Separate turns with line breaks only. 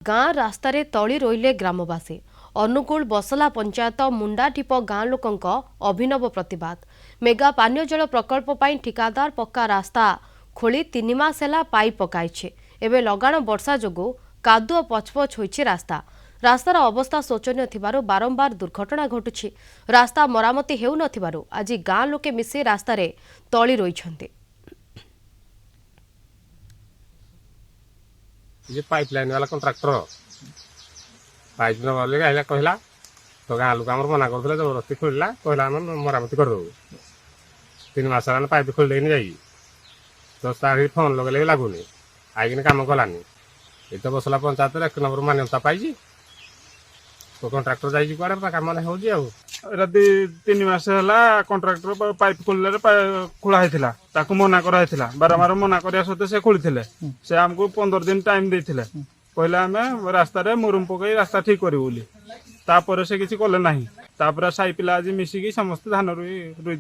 गाँ रास्तार तली रोइले ग्रामवासी अनुगुल बसला पंचायत मुंडाटीप गाँ लोकंक अभिनव प्रतिवाद मेगा पानीय जल प्रकल्प पर ठिकादार पक्का रास्ता खोली 3 मास है पाइप पकाई एवं लगाण वर्षा जोगु कादुओ पचपच होइछि रास्ता रास्तार अवस्था शोचनीय थिबारु बारंबार दुर्घटना घटुछि रास्ता मरामती हेउ नथिबारु आज गाँ लोके मिसी रास्तार तली रोइछन्ति।
ये पाइपलाइन वाला कंट्राक्टर पाइप वाले आइला कहला तो गाँ लोक आम मना कर जबरदस्ती खोलला कहला आम मरामती करदेबू 3 मास पाइप खोल देनी जाइए 10 तारीख फोन लगे भी लगुनि आईकिन कम कलानी ये तो बसला पंचायत 1 नंबर मान्यता पाई तो कंट्राक्टर जाइए कड़े कम हो
3 मास है कंट्राक्टर पाइप खोल खोला होता मना कराई बारंबार मना करा सत्वे से खोली से आमको 15 दिन टाइम देते कहले आम रास्तार मुरुम पकई रास्ता ठीक करूँ से किसी कले ना साई पिला आज मिसिकी समस्त धान रुई